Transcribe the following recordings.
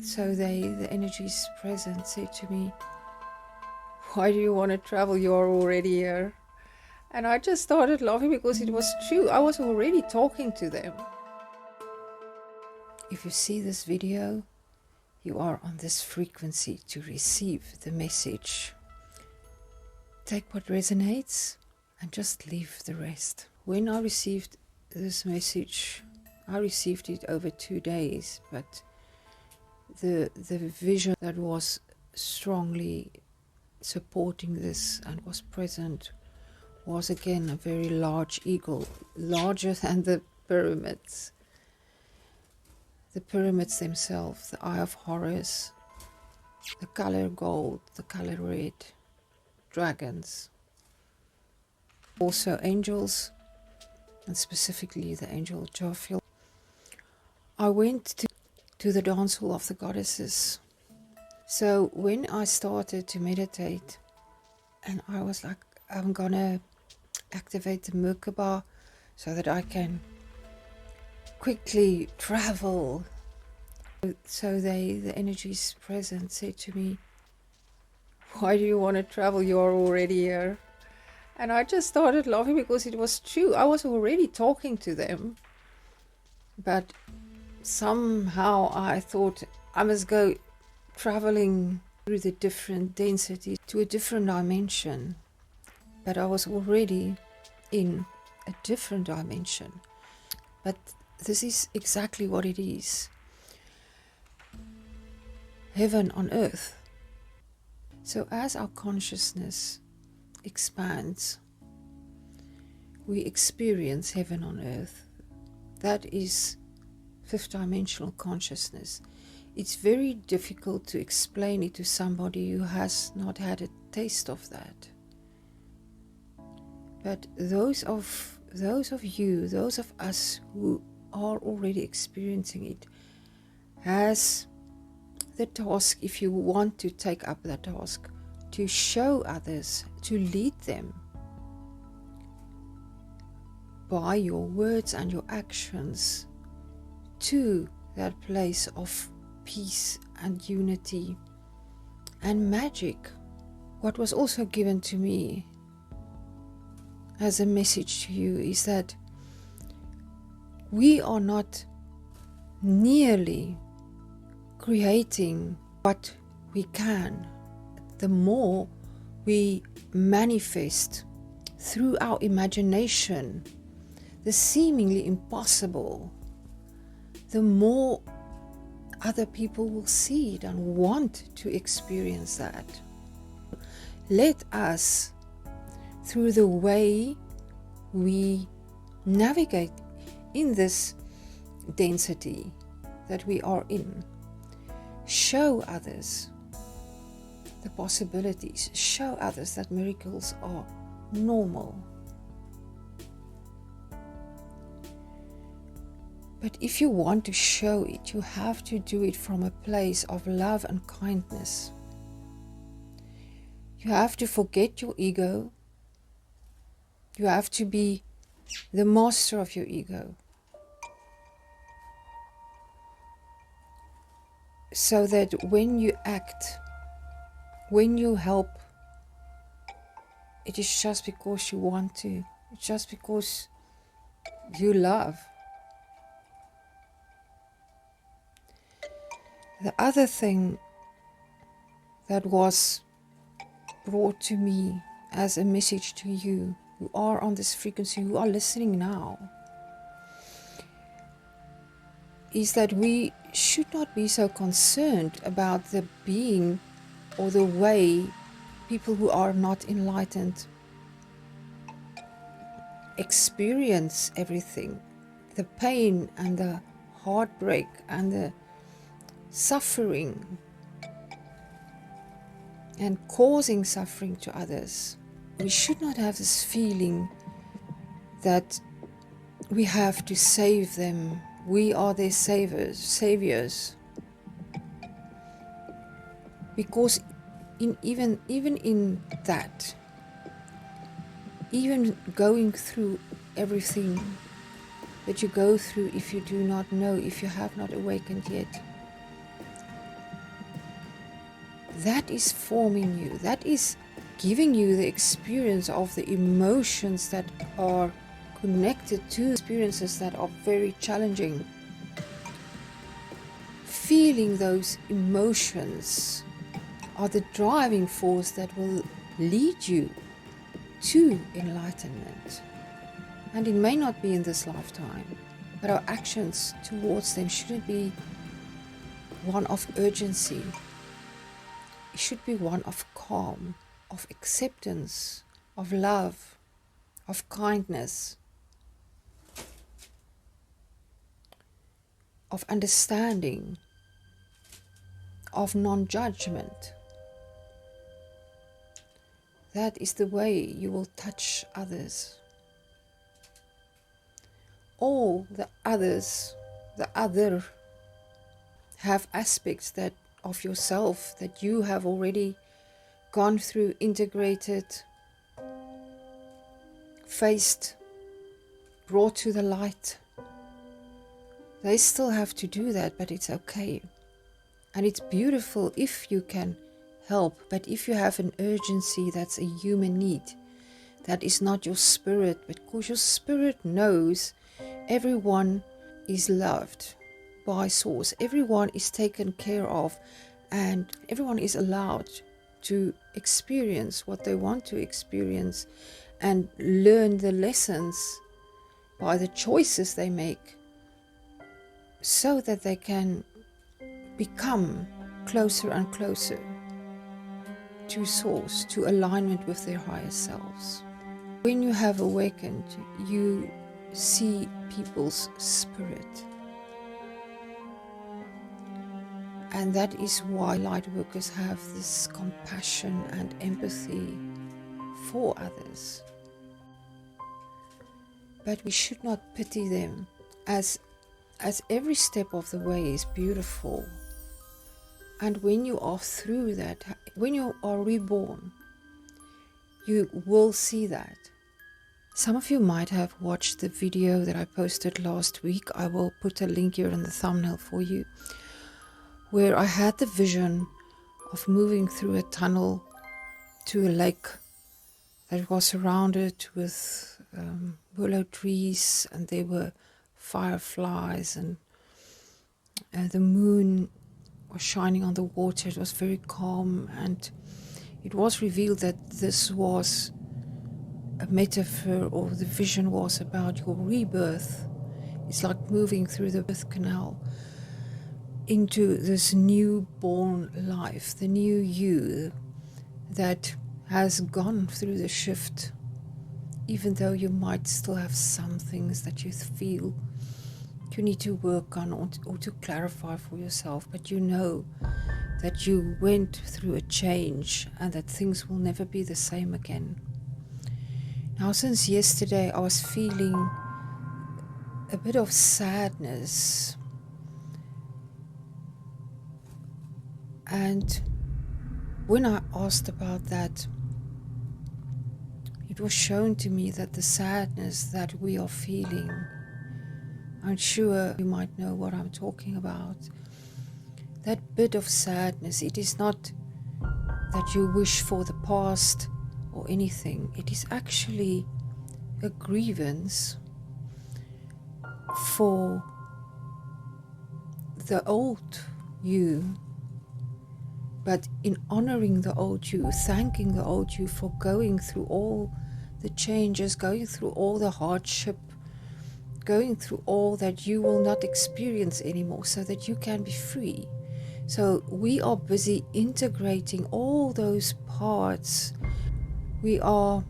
So the energies present said to me, why do you want to travel? You're already here. And I just started laughing because it was true. I was already talking to them. If you see this video, you are on this frequency to receive the message. Take what resonates and just leave the rest. When I received this message, I received it over 2 days, but the vision that was strongly supporting this and was present was again a very large eagle, larger than the pyramids. The pyramids themselves, the Eye of Horus, the color gold, the color red, dragons. Also angels, and specifically the angel Sophia. I went to the dance hall of the goddesses. So when I started to meditate, and I was like, I'm gonna activate the Merkaba so that I can quickly travel. So the energies present said to me, why do you want to travel? You're already here. And I just started laughing because it was true. I was already talking to them. But somehow I thought I must go traveling through the different densities to a different dimension. But I was already in a different dimension. But this is exactly what it is. Heaven on earth. So as our consciousness expands, we experience heaven on earth. That is fifth dimensional consciousness. It's very difficult to explain it to somebody who has not had a taste of that. But those of you, those of us who are already experiencing it, has the task, if you want to take up that task, to show others, to lead them by your words and your actions to that place of peace and unity and magic. What was also given to me as a message to you is that we are not nearly creating what we can. The more we manifest through our imagination the seemingly impossible, the more other people will see it and want to experience that. Let us, through the way we navigate in this density that we are in, show others the possibilities, show others that miracles are normal. But if you want to show it, you have to do it from a place of love and kindness. You have to forget your ego. You have to be the master of your ego. So that when you act, when you help, it is just because you want to. It's just because you love. The other thing that was brought to me as a message to you who are on this frequency, who are listening now, is that we should not be so concerned about the being or the way people who are not enlightened experience everything. The pain and the heartbreak and the suffering and causing suffering to others. We should not have this feeling that we have to save them. We are their saviors. Because even in that, even going through everything that you go through, if you do not know, if you have not awakened yet, that is forming you. That is giving you the experience of the emotions that are connected to experiences that are very challenging. Feeling those emotions are the driving force that will lead you to enlightenment. And it may not be in this lifetime, but our actions towards them shouldn't be one of urgency. It should be one of calm, of acceptance, of love, of kindness, of understanding, of non-judgment. That is the way you will touch others. All the others, the other, have aspects that of yourself that you have already gone through, integrated, faced, brought to the light. They still have to do that, but it's okay. And it's beautiful if you can help, but if you have an urgency that's a human need, that is not your spirit, because your spirit knows everyone is loved by Source, everyone is taken care of, and everyone is allowed to experience what they want to experience and learn the lessons by the choices they make, so that they can become closer and closer to Source, to alignment with their higher selves. When you have awakened, you see people's spirit. And that is why light workers have this compassion and empathy for others. But we should not pity them, as every step of the way is beautiful. And when you are through that, when you are reborn, you will see that. Some of you might have watched the video that I posted last week. I will put a link here in the thumbnail for you, where I had the vision of moving through a tunnel to a lake that was surrounded with willow trees, and there were fireflies, and the moon was shining on the water. It was very calm, and it was revealed that this was a metaphor, or the vision was about your rebirth. It's like moving through the birth canal into this newborn life, the new you that has gone through the shift, even though you might still have some things that you feel you need to work on or to clarify for yourself, but you know that you went through a change and that things will never be the same again. Now, since yesterday, I was feeling a bit of sadness, and when I asked about that, it was shown to me that the sadness that we are feeling, I'm sure you might know what I'm talking about, that bit of sadness, it is not that you wish for the past or anything. It is actually a grievance for the old you. But in honoring the old you, thanking the old you for going through all the changes, going through all the hardship, going through all that you will not experience anymore, so that you can be free. So we are busy integrating all those parts. We are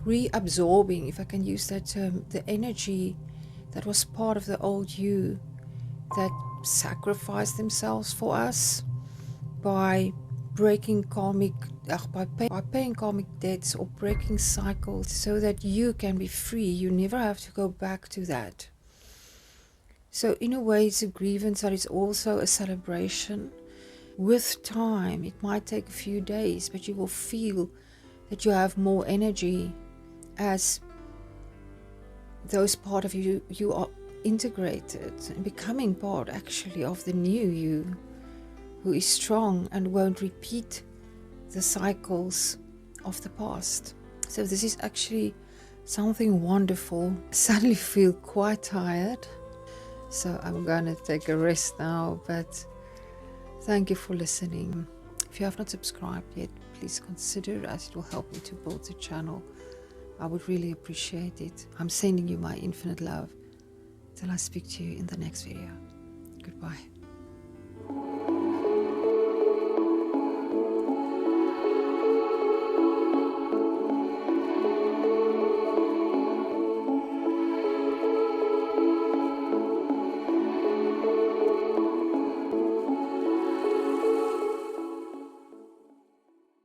reabsorbing, if I can use that term, the energy that was part of the old you that sacrificed themselves for us by breaking by paying karmic debts or breaking cycles, so that you can be free. You never have to go back to that. So in a way, it's a grievance, but it's also a celebration. With time, it might take a few days, but you will feel that you have more energy as those part of you are integrated and becoming part actually of the new you, who is strong and won't repeat the cycles of the past. So this is actually something wonderful. I suddenly feel quite tired, so I'm gonna take a rest now, but thank you for listening. If you have not subscribed yet, please consider, as it will help me to build the channel. I would really appreciate it. I'm sending you my infinite love. Till I speak to you in the next video. Goodbye.